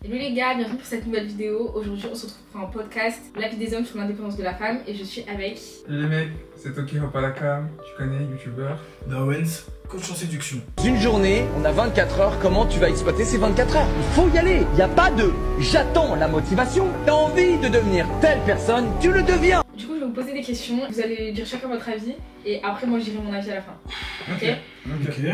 Hello les gars, bienvenue pour cette nouvelle vidéo. Aujourd'hui on se retrouve pour un podcast, la vie des hommes sur l'indépendance de la femme, et je suis avec... Les mecs, c'est Toki Hopalaka, tu connais, youtubeur. Dawens, coach en séduction. Une journée, on a 24 heures, comment tu vas exploiter ces 24 heures? Il faut y aller, il n'y a pas de j'attends la motivation. T'as envie de devenir telle personne, tu le deviens. Du coup je vais vous poser des questions, vous allez dire chacun votre avis, et après moi je dirai mon avis à la fin. Ok.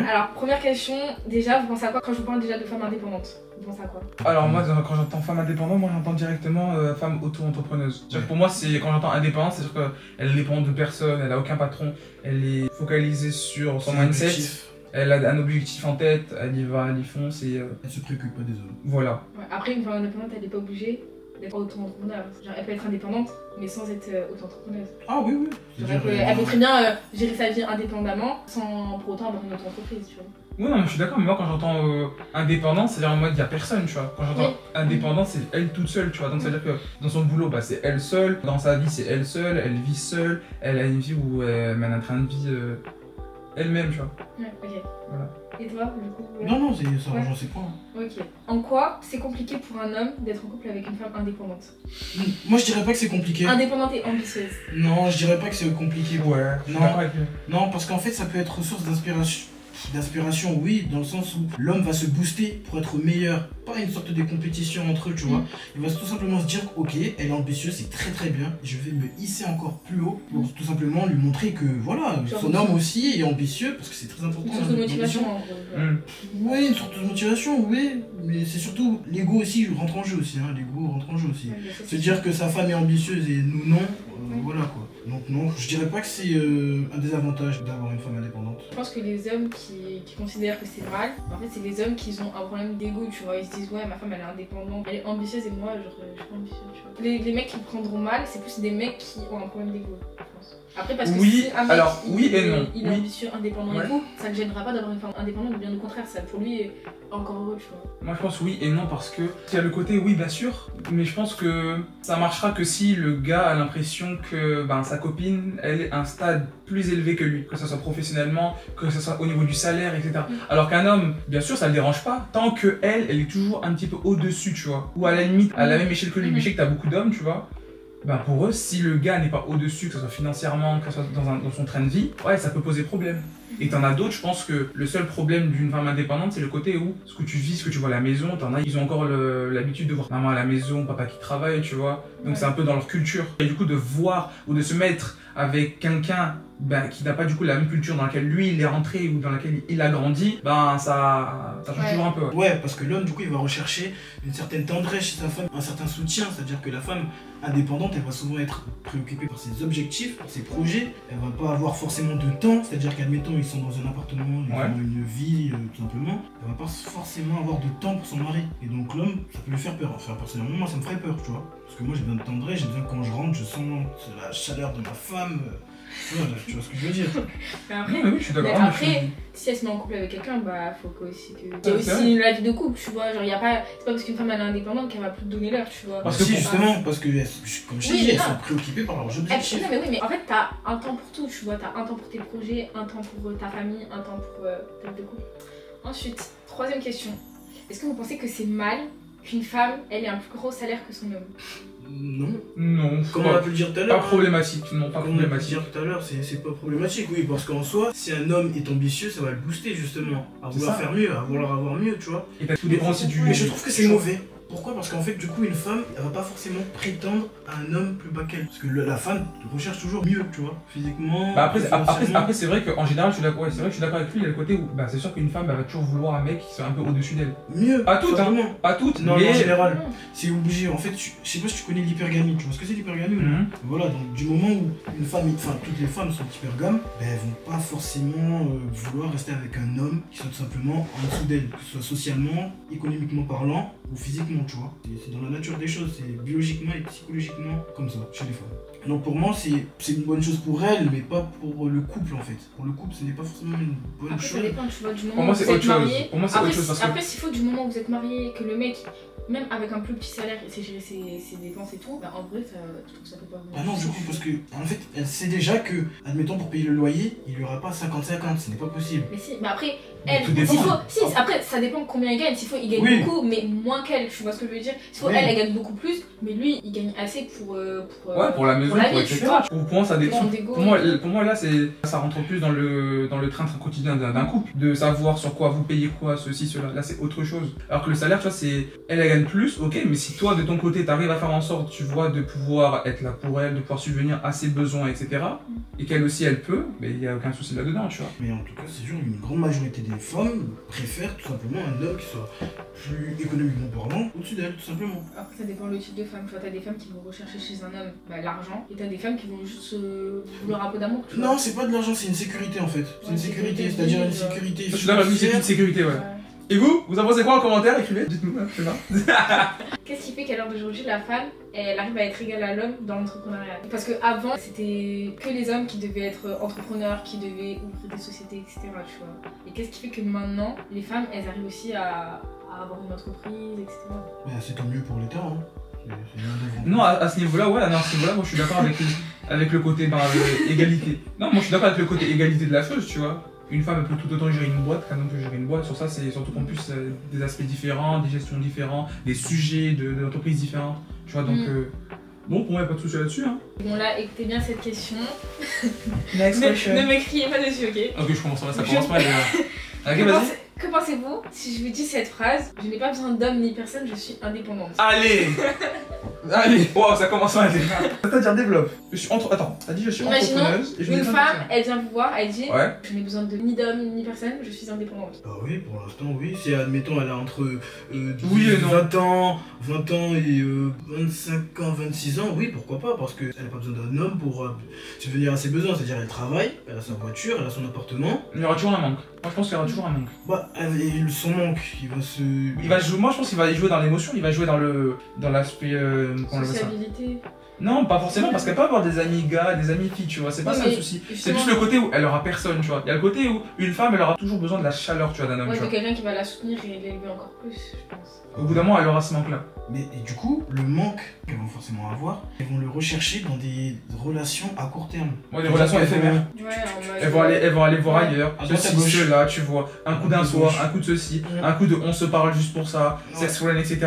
Alors première question, déjà vous pensez à quoi quand je vous parle déjà de femme indépendante? Vous pensez à quoi? Alors moi quand j'entends femme indépendante, moi j'entends directement femme auto-entrepreneuse. Pour moi c'est quand j'entends indépendante, c'est-à-dire qu'elle dépend de personne, elle a aucun patron, elle est focalisée sur son mindset, elle a un objectif en tête, elle y va, elle y fonce et... Elle se préoccupe pas des autres. Voilà. Ouais, après une femme indépendante elle n'est pas obligée d'être auto-entrepreneur. Genre elle peut être indépendante mais sans être auto-entrepreneuse. Ah oui, oui. Genre, elle peut très bien gérer sa vie indépendamment sans pour autant avoir une auto-entreprise, tu vois. Oui, non, mais je suis d'accord, mais moi quand j'entends indépendante, c'est-à-dire en mode il n'y a personne, tu vois. Quand j'entends indépendante, c'est elle toute seule, tu vois. Donc ça veut dire que dans son boulot, bah, c'est elle seule, dans sa vie, c'est elle seule, elle vit seule, elle a une vie où elle mène un train de vie elle-même, tu vois. Ouais, ok. Voilà. Et toi, du coup Non, ça rejoint ses points. Ok. En quoi c'est compliqué pour un homme d'être en couple avec une femme indépendante? Moi je dirais pas que c'est compliqué. Indépendante et ambitieuse. Non, je dirais pas que c'est compliqué. Ouais, je suis d'accord avec lui. Non, parce qu'en fait ça peut être source d'inspiration. D'inspiration, oui, dans le sens où l'homme va se booster pour être meilleur, pas une sorte de compétition entre eux, tu vois. Il va tout simplement se dire, ok, elle est ambitieuse, c'est très très bien, je vais me hisser encore plus haut pour tout simplement lui montrer que voilà, son homme aussi est ambitieux, parce que c'est très important. Une source de motivation en gros. Oui, une sorte de motivation, oui, mais c'est surtout l'ego aussi rentre en jeu aussi, hein, l'ego rentre en jeu aussi. Se dire que sa femme est ambitieuse et nous non, voilà quoi. Donc non, je dirais pas que c'est un désavantage d'avoir une femme indépendante. Je pense que les hommes qui considèrent que c'est mal, en fait c'est les hommes qui ont un problème d'ego, tu vois. Ils se disent ouais ma femme elle est indépendante, elle est ambitieuse et moi genre je suis pas ambitieuse, tu vois. Les mecs qui le prendront mal, c'est plus des mecs qui ont un problème d'ego, je pense. Après parce que si un mec alors, oui et non. il est ambitieux, indépendant et tout, ça ne gênera pas d'avoir une femme indépendante, bien au contraire, ça pour lui est encore heureux, tu vois. Moi je pense oui et non parce que il y a le côté oui bien sûr, mais je pense que ça marchera que si le gars a l'impression que sa copine elle est à un stade plus élevé que lui, que ce soit professionnellement, que ce soit au niveau du salaire, etc. Alors qu'un homme, bien sûr ça le dérange pas, tant que elle est toujours un petit peu au-dessus, tu vois, ou à la limite à la même échelle que lui, mais je sais que t'as beaucoup d'hommes, tu vois. Pour eux, si le gars n'est pas au-dessus, que ce soit financièrement, que ce soit dans son train de vie, ouais, ça peut poser problème. Et t'en as d'autres, je pense que le seul problème d'une femme indépendante, c'est le côté où ce que tu vis, ce que tu vois à la maison, t'en as, ils ont encore l'habitude de voir maman à la maison, papa qui travaille, tu vois. Donc c'est un peu dans leur culture. Et du coup, de voir ou de se mettre avec quelqu'un qui n'a pas du coup la même culture dans laquelle lui il est rentré ou dans laquelle il a grandi, ça change toujours un peu. Ouais, parce que l'homme du coup il va rechercher une certaine tendresse chez sa femme, un certain soutien, c'est-à-dire que la femme indépendante elle va souvent être préoccupée par ses objectifs, par ses projets, elle va pas avoir forcément de temps, c'est-à-dire qu'admettons ils sont dans un appartement, ils ont une vie tout simplement, elle va pas forcément avoir de temps pour son mari. Et donc l'homme ça peut lui faire peur, enfin personnellement moi ça me ferait peur, tu vois, parce que moi j'ai besoin de tendresse, j'ai besoin que quand je rentre je sens la chaleur de ma femme. Voilà, tu vois ce que je veux dire. Mais après, oui, je suis d'accord. Après si elle se met en couple avec quelqu'un, faut aussi que... Il y a aussi la vie de couple, tu vois. Genre, y a pas... C'est pas parce qu'une femme elle est indépendante qu'elle va plus te donner l'heure, tu vois. Parce que justement, parce que comme je t'ai dit, elles sont préoccupées par leurs objectifs. Non, mais oui, mais en fait, t'as un temps pour tout, tu vois. T'as un temps pour tes projets, un temps pour ta famille, un temps pour ta vie de couple. Ensuite, troisième question. Est-ce que vous pensez que c'est mal qu'une femme elle ait un plus gros salaire que son homme? Non. Comme on a pu le dire tout à l'heure. Pas problématique, non, pas problématique. Comme on a pu le dire tout à l'heure, c'est pas problématique, oui, parce qu'en soi, si un homme est ambitieux, ça va le booster justement, à vouloir faire mieux, à vouloir avoir mieux, tu vois. Et tout dépend aussi du... Mais je trouve que c'est mauvais. Pourquoi? Parce qu'en fait, du coup, une femme, elle va pas forcément prétendre à un homme plus bas qu'elle. Parce que la femme recherche toujours mieux, tu vois, physiquement. Après c'est vrai qu'en général, je suis d'accord avec lui, il y a le côté où c'est sûr qu'une femme, elle va toujours vouloir un mec qui soit un peu au-dessus d'elle. Mieux. Pas toutes, hein. Pas toutes, non, mais... en général, c'est obligé. En fait, je sais pas si tu connais l'hypergamie. Tu vois ce que c'est l'hypergamie ou non? Voilà, donc du moment où une femme, enfin toutes les femmes sont hypergames, elles vont pas forcément vouloir rester avec un homme qui soit tout simplement en dessous d'elle, que ce soit socialement, économiquement parlant ou physiquement, tu vois. C'est dans la nature des choses, c'est biologiquement et psychologiquement comme ça chez les femmes. Donc pour moi, c'est une bonne chose pour elle, mais pas pour le couple en fait. Pour le couple, ce n'est pas forcément une bonne chose. Ça dépend, tu vois, du moment où vous êtes mariés. Pour moi, c'est autre chose parce que... Après, s'il faut du moment où vous êtes mariés, que le mec, même avec un plus petit salaire, il sait gérer ses dépenses et tout, en vrai, je trouve que ça peut pas vous... Ah non, du coup, parce que en fait, elle sait déjà que, admettons, pour payer le loyer, il n'y aura pas 50-50, ce n'est pas possible. Mais si, mais après, elle, Tout dépend. Après ça dépend combien il gagne, s'il faut il gagne beaucoup mais moins qu'elle, tu vois ce que je veux dire. S'il faut elle gagne beaucoup plus, mais lui il gagne assez pour la maison, vie, etc. tu vois. Pour moi ça dépend. Pour moi là ça rentre plus dans le train-train quotidien d'un couple, de savoir sur quoi vous payez quoi, ceci, cela. Là c'est autre chose. Alors que le salaire, tu vois, c'est elle gagne plus, ok, mais si toi de ton côté t'arrives à faire en sorte, tu vois, de pouvoir être là pour elle, de pouvoir subvenir à ses besoins, etc. Et qu'elle aussi elle peut, mais il n'y a aucun souci là-dedans, tu vois. Mais en tout cas, c'est sûr, une grande majorité des femmes préfèrent tout simplement un homme qui soit plus économiquement parlant au-dessus d'elle, tout simplement. Après, ça dépend le type de femme. Tu vois, t'as des femmes qui vont rechercher chez un homme l'argent, et t'as des femmes qui vont juste vouloir un peu d'amour. Non, c'est pas de l'argent, c'est une sécurité en fait. C'est une sécurité, c'est-à-dire une sécurité. Je suis d'accord, c'est une sécurité, ouais. Et vous en pensez quoi en commentaire? Écrivez, dites-nous, je sais pas. Qu'est-ce qui fait qu'à l'heure d'aujourd'hui, la femme, elle arrive à être égale à l'homme dans l'entrepreneuriat? Parce qu'avant, c'était que les hommes qui devaient être entrepreneurs, qui devaient ouvrir des sociétés, etc. Tu vois. Et qu'est-ce qui fait que maintenant, les femmes, elles arrivent aussi à avoir une entreprise, etc. Bah, c'est tant mieux pour l'État, hein. Non, à ce niveau-là, ouais, non, à ce niveau-là, moi je suis d'accord avec le côté égalité. Non, moi je suis d'accord avec le côté égalité de la chose, tu vois. Une femme elle peut tout autant gérer une boîte qu'un homme peut gérer une boîte. Sur ça, c'est surtout qu'en plus des aspects différents, des gestions différentes, des sujets d'entreprises différents. Tu vois, donc bon, pour moi, il n'y a pas de souci là-dessus. Hein. Bon, là, écoutez bien cette question. Next question. Ne m'écriez pas dessus, ok? Ok, je commence, ça commence mal. Ok, vas-y. Que pensez-vous si je vous dis cette phrase? Je n'ai pas besoin d'homme ni personne, je suis indépendante. Allez. Wow, ça commence mal déjà. C'est-à-dire développe. Attends, t'as dit je suis entrepreneuse et je une femme, elle vient vous voir, elle dit je n'ai besoin de ni d'homme ni personne, je suis indépendante. Bah oui, pour l'instant oui. Si admettons elle a entre 20 ans et 25 ans, 26 ans, oui pourquoi pas, parce qu'elle n'a pas besoin d'un homme pour subvenir à ses besoins, c'est-à-dire elle travaille, elle a sa voiture, elle a son appartement. Il y aura toujours un manque. Moi je pense qu'il y aura toujours un manque. Bah et son manque, il va se... Moi je pense qu'il va y jouer dans l'émotion, il va jouer dans l'aspect... sociabilité. Non, pas forcément, parce qu'elle peut avoir des amis gars, des amis filles, tu vois, c'est pas ça le souci. C'est juste le côté où elle aura personne, tu vois. Il y a le côté où une femme, elle aura toujours besoin de la chaleur, tu vois, d'un homme. Ouais, de quelqu'un qui va la soutenir et l'élever encore plus, je pense. Au bout d'un moment, elle aura ce manque-là. Mais et du coup, le manque qu'elles vont forcément avoir, elles vont le rechercher dans des relations à court terme. Ouais, des relations éphémères. Ouais, elles vont aller voir ailleurs, ceci, cela, tu vois. Un coup d'un soir, gauche. un coup de ceci, un coup de on se parle juste pour ça, sex friend, etc.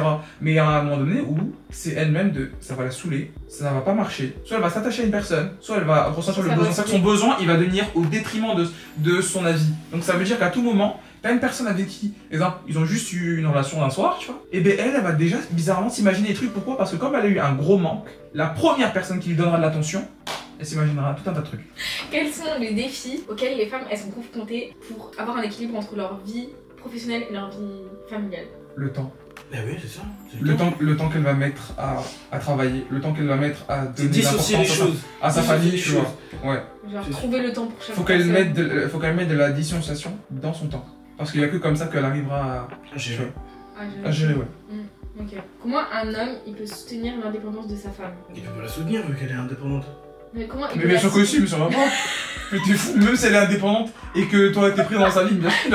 Mais il y a un moment donné où c'est elle-même ça va la saouler, ça va pas marcher. Soit elle va s'attacher à une personne, soit elle va ressentir le besoin. C'est que son besoin, il va devenir au détriment de son avis. Donc ça veut dire qu'à tout moment, t'as une personne avec qui, exemple, ils ont juste eu une relation d'un soir, tu vois, et bien elle va déjà bizarrement s'imaginer des trucs. Pourquoi? Parce que comme elle a eu un gros manque, la première personne qui lui donnera de l'attention, elle s'imaginera tout un tas de trucs. Quels sont les défis auxquels les femmes elles sont confrontées pour avoir un équilibre entre leur vie professionnelle et leur vie familiale? Le temps. Bah oui, c'est ça. Le temps qu'elle va mettre à travailler, le temps qu'elle va mettre à donner dissocier les choses à sa famille, tu vois. Ouais. Genre trouver le temps pour chaque faut qu'elle mette de la dissociation dans son temps. Parce qu'il n'y a que comme ça qu'elle arrivera à gérer. À gérer, ouais. Ok. Comment un homme il peut soutenir l'indépendance de sa femme? Il peut pas la soutenir vu qu'elle est indépendante. Mais comment mais bien sûr que si, mais ça va pas. Mais t'es fou, même si elle est indépendante et que toi t'es pris dans sa vie, bien sûr, tu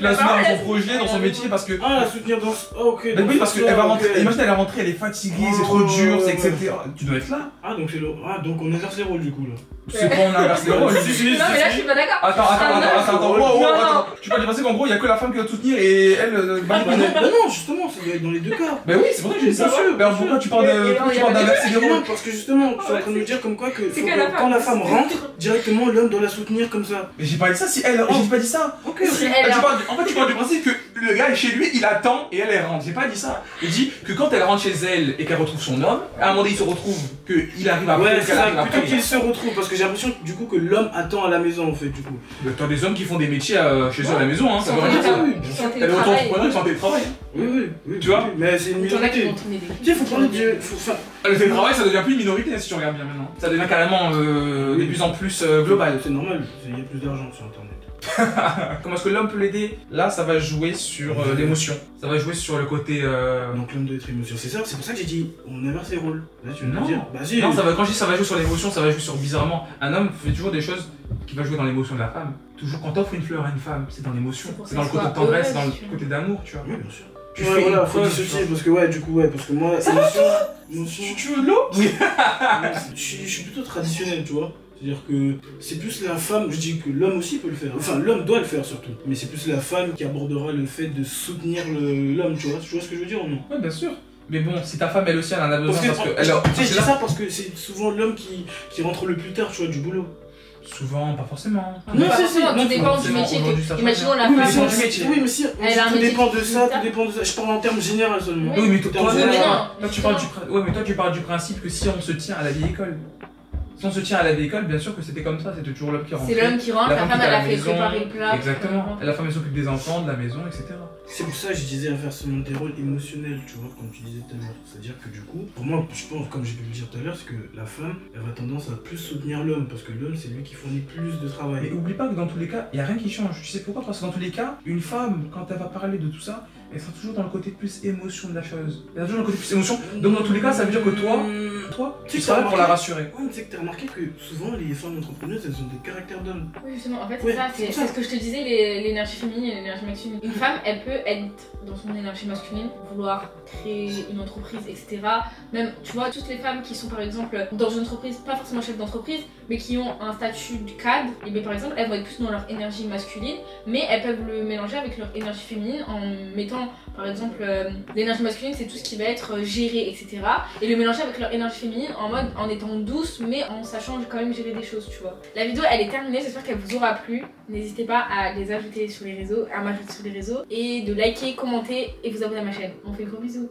la soutenir dans son projet, dans son métier, parce que. Ah, la soutenir dans. Ah, ok. Mais oui, parce qu'elle va rentrer. Imagine, elle est rentrée, elle est fatiguée, c'est trop dur, c'est etc. Tu dois être là. Ah, donc on inverse les rôles du coup là. C'est pas on inverse les rôles. Non, mais là je suis pas d'accord. Attends. Tu peux dire passer qu'en gros, il y a que la femme qui va te soutenir et elle. Bah non, justement, ça doit être dans les deux cas. Bah oui, c'est pour ça que j'ai dit ça. Pourquoi tu parles d'inverser les rôles? Parce que justement, tu es en train de nous dire comme quoi que quand la femme rentre, directement l'homme doit la soutenir comme ça. Mais j'ai pas dit ça, si elle. J'ai pas dit ça. Ok. En fait, tu parles du principe que le gars est chez lui, il attend et elle rentre. J'ai pas dit ça. J'ai dit que quand elle rentre chez elle et qu'elle retrouve son homme, à un moment donné, il se retrouve qu'il arrive après. Ouais, c'est ça, plutôt qu'il se retrouve, parce que j'ai l'impression du coup que l'homme attend à la maison en fait, du coup. T'as des hommes qui font des métiers chez eux à la maison, hein, ça veut rien dire ça. T'as des auto-entrepreneurs qui sont en télétravail. Oui. Tu vois? Mais c'est une minorité. Tu sais, faut parler de. Le télétravail, ça devient plus une minorité si tu regardes bien maintenant. Ça devient carrément de plus en plus global. C'est normal, il y a plus d'argent sur internet. Comment est-ce que l'homme peut l'aider? Là, ça va jouer sur l'émotion. Ça va jouer sur le côté. Donc l'homme doit être émotion. C'est ça, c'est pour ça que j'ai dit on inverse les rôles. Là, tu veux non. dire bah, si, non, quand je dis ça va jouer sur l'émotion, ça va jouer sur bizarrement. Un homme fait toujours des choses qui va jouer dans l'émotion de la femme. Toujours quand t'offres une fleur à une femme, c'est dans l'émotion. C'est dans le côté de tendresse, c'est dans le côté d'amour, tu vois. Oui, bien sûr. Voilà, faut dissocier parce que parce que moi, émotion. Tu veux de l'eau? Oui. Je suis plutôt traditionnel, tu vois. C'est-à-dire que c'est plus la femme, je dis que l'homme aussi peut le faire, enfin l'homme doit le faire surtout, mais c'est plus la femme qui abordera le fait de soutenir l'homme, tu vois ce que je veux dire ou non? Ouais, bien sûr. Mais bon, si ta femme elle aussi elle en a besoin Parce que, alors, tu sais, je dis ça parce que c'est souvent l'homme qui rentre le plus tard, tu vois, du boulot. souvent, pas forcément. Non, Pas si, forcément, non, tout dépend du forcément, métier. aujourd'hui, ça Imaginons la Oui, mais femme. oui, mais si, Elle a un tout métier dépend qui de fait ça, ça. tout dépend de ça. Je parle en termes généraux seulement. Oui, mais toi, En termes mais généraux. non. toi, tu parles du principe que si on se tient à la vieille école. Si on se tient à la vieille école, bien sûr que c'était comme ça, c'était toujours l'homme qui rentrait. C'est l'homme qui rentre, la femme qui elle est à a fait maison. préparer le plat. Exactement. La femme elle s'occupe des enfants, de la maison, etc. C'est pour ça que je disais inversement des rôles émotionnels, tu vois, comme tu disais tout à l'heure. C'est-à-dire que du coup, pour moi, je pense, comme j'ai pu le dire tout à l'heure, c'est que la femme, elle va tendance à plus soutenir l'homme, parce que l'homme, c'est lui qui fournit plus de Mais travail. oublie pas que dans tous les cas, il n'y a rien qui change. Tu sais pourquoi? Parce que dans tous les cas, une femme, quand elle va parler de tout ça, elle sera toujours dans le côté plus émotion de la chose. Elle sera toujours dans le côté plus émotion. Donc dans tous les cas, ça veut dire que toi, tu seras là pour la rassurer. Ouais, mais tu sais que t'as remarqué que souvent les femmes entrepreneuses, elles ont des caractères d'hommes. Oui, justement, en fait, Ouais, c'est ça, c'est c'est ça. ce que je te disais, l'énergie féminine et l'énergie masculine. Une femme, elle peut être dans son énergie masculine, vouloir créer une entreprise, etc. Même, tu vois, toutes les femmes qui sont par exemple dans une entreprise, pas forcément chef d'entreprise, mais qui ont un statut de cadre, et bien par exemple, elles vont être plus dans leur énergie masculine, mais elles peuvent le mélanger avec leur énergie féminine en mettant, par exemple, l'énergie masculine, c'est tout ce qui va être géré, etc. Et le mélanger avec leur énergie féminine en mode, en étant douce, mais en sachant quand même gérer des choses, tu vois. La vidéo, elle est terminée, j'espère qu'elle vous aura plu. N'hésitez pas à les ajouter sur les réseaux, à m'ajouter sur les réseaux, et de liker, commenter et vous abonner à ma chaîne. On fait gros bisous.